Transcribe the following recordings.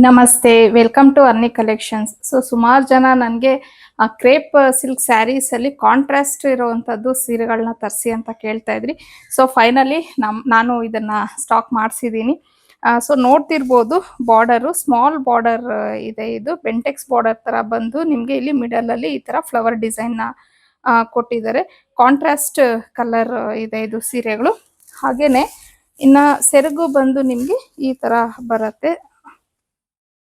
ನಮಸ್ತೆ, welcome to ಅನ್ನಿ collections. ಸುಮಾರು ಜನ ನನಗೆ ಕ್ರೇಪ್ ಸಿಲ್ಕ್ ಸ್ಯಾರೀಸ್ ಅಲ್ಲಿ ಕಾಂಟ್ರಾಸ್ಟ್ ಇರುವಂತದ್ದು ಸೀರೆಗಳನ್ನ ತರಿಸಿ ಅಂತ ಕೇಳ್ತಾ ಇದ್ರಿ. ಫೈನಲಿ ನಾನು ಇದನ್ನ ಸ್ಟಾಕ್ ಮಾಡಿಸಿದ್ದೀನಿ. ನೋಡ್ತಿರ್ಬೋದು, ಬಾರ್ಡರ್ ಸ್ಮಾಲ್ ಬಾರ್ಡರ್ ಇದೆ. ಇದು ಬೆಂಟೆಕ್ಸ್ ಬಾರ್ಡರ್ ತರ ಬಂದು ನಿಮ್ಗೆ ಇಲ್ಲಿ ಮಿಡಲ್ ಅಲ್ಲಿ ಈ ತರ ಫ್ಲವರ್ ಡಿಸೈನ್ ನ ಕೊಟ್ಟಿದ್ದಾರೆ. ಕಾಂಟ್ರಾಸ್ಟ್ ಕಲರ್ ಇದೆ ಇದು ಸೀರೆಗಳು. ಹಾಗೇನೆ ಇನ್ನ ಸೆರಗು ಬಂದು ನಿಮ್ಗೆ ಈ ತರ ಬರುತ್ತೆ.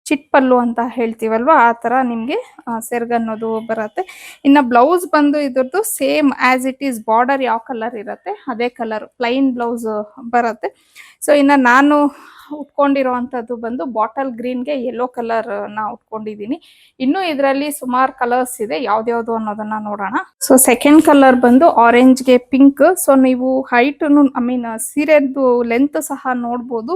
ಚಿಟ್ಪಲ್ಲು ಅಂತ ಹೇಳ್ತೀವಲ್ವಾ, ಆ ತರ ನಿಮ್ಗೆ ಸೆರಗು ಅನ್ನೋದು ಬರುತ್ತೆ. ಇನ್ನ ಬ್ಲೌಸ್ ಬಂದು ಇದ್ರದ್ದು same as it is, border ಯಾವ ಕಲರ್ ಇರುತ್ತೆ ಅದೇ ಕಲರ್ ಪ್ಲೈನ್ ಬ್ಲೌಸ್ ಬರುತ್ತೆ. ಇನ್ನ ನಾನು ಉಟ್ಕೊಂಡಿರುವಂತದ್ದು ಬಂದು ಬಾಟಲ್ ಗ್ರೀನ್ಗೆ ಯೆಲ್ಲೋ ಕಲರ್ ನ ಉಟ್ಕೊಂಡಿದ್ದೀನಿ. ಇನ್ನು ಇದರಲ್ಲಿ ಸುಮಾರು ಕಲರ್ಸ್ ಇದೆ, ಯಾವ್ದ್ಯಾವ್ದು ಅನ್ನೋದನ್ನ ನೋಡೋಣ. ಸೆಕೆಂಡ್ ಕಲರ್ ಬಂದು ಆರೆಂಜ್ಗೆ ಪಿಂಕ್. ನೀವು ಹೈಟ್ ಸೀರೆದು ಲೆಂತ್ ಸಹ ನೋಡ್ಬೋದು,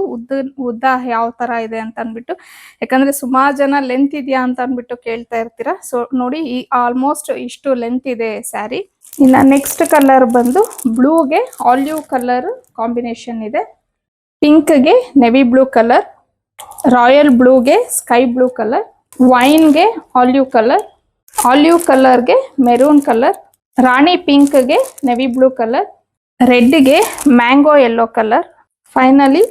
ಉದ್ದ ಯಾವ ತರ ಇದೆ ಅಂತ ಅನ್ಬಿಟ್ಟು. ಯಾಕಂದ್ರೆ ಸುಮಾರು ಜನ ಲೆಂತ್ ಇದೆಯಾ ಅಂತ ಅನ್ಬಿಟ್ಟು ಕೇಳ್ತಾ ಇರ್ತೀರಾ. ನೋಡಿ, ಈ ಆಲ್ಮೋಸ್ಟ್ ಇಷ್ಟು ಲೆಂತ್ ಇದೆ ಸ್ಯಾರಿ. ಇನ್ನ ನೆಕ್ಸ್ಟ್ ಕಲರ್ ಬಂದು ಬ್ಲೂಗೆ ಆಲಿವ್ ಕಲರ್ ಕಾಂಬಿನೇಷನ್ ಇದೆ, ಪಿಂಕ್ಗೆ ನೆವಿ ಬ್ಲೂ ಕಲರ್, ರಾಯಲ್ ಬ್ಲೂಗೆ ಸ್ಕೈ ಬ್ಲೂ ಕಲರ್, ವೈನ್ಗೆ ಆಲಿವ್ ಕಲರ್, ಆಲಿವ್ ಕಲರ್ಗೆ ಮೆರೂನ್ ಕಲರ್, ರಾಣಿ ಪಿಂಕ್ಗೆ ನೆವಿ ಬ್ಲೂ ಕಲರ್, ರೆಡ್ಗೆ mango yellow colour, finally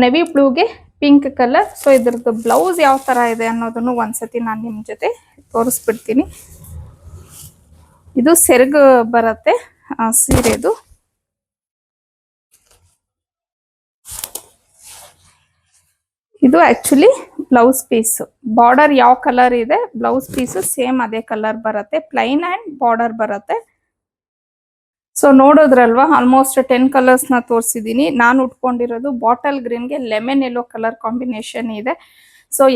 navy ಬ್ಲೂಗೆ ಪಿಂಕ್ ಕಲರ್. ಇದ್ರದ್ದು ಬ್ಲೌಸ್ ಯಾವ ತರ ಇದೆ ಅನ್ನೋದನ್ನು ಒಂದ್ಸತಿ ನಾನು ನಿಮ್ ಜೊತೆ ತೋರಿಸ್ಬಿಡ್ತೀನಿ. ಇದು ಸೆರಗು ಬರುತ್ತೆ ಸೀರೆದು. ಇದು ಆಕ್ಚುಲಿ ಬ್ಲೌಸ್ ಪೀಸ್. ಬಾರ್ಡರ್ ಯಾವ ಕಲರ್ ಇದೆ, ಬ್ಲೌಸ್ ಪೀಸ್ ಸೇಮ್ ಅದೇ ಕಲರ್ ಬರುತ್ತೆ. ಪ್ಲೈನ್ ಅಂಡ್ ಬಾರ್ಡರ್ ಬರುತ್ತೆ. ನೋಡೋದ್ರಲ್ವಾ, ಆಲ್ಮೋಸ್ಟ್ 10 ಕಲರ್ಸ್ ನ ತೋರಿಸಿದೀನಿ. ನಾನು ಉಟ್ಕೊಂಡಿರೋದು ಬಾಟಲ್ ಗ್ರೀನ್ಗೆ ಲೆಮನ್ ಯೆಲ್ಲೋ ಕಲರ್ ಕಾಂಬಿನೇಷನ್ ಇದೆ.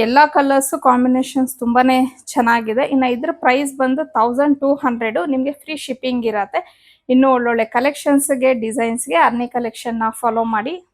ಎಲ್ಲಾ ಕಲರ್ಸ್ ಕಾಂಬಿನೇಷನ್ಸ್ ತುಂಬಾನೇ ಚೆನ್ನಾಗಿದೆ. ಇನ್ನ ಇದ್ರ ಪ್ರೈಸ್ ಬಂದು 1200. ನಿಮ್ಗೆ ಫ್ರೀ ಶಿಪ್ಪಿಂಗ್ ಇರತ್ತೆ. ಇನ್ನು ಒಳ್ಳೊಳ್ಳೆ ಕಲೆಕ್ಷನ್ಸ್ಗೆ ಡಿಸೈನ್ಸ್ಗೆ ಅನ್ನಿ ಕಲೆಕ್ಷನ್ ನ ಫಾಲೋ ಮಾಡಿ.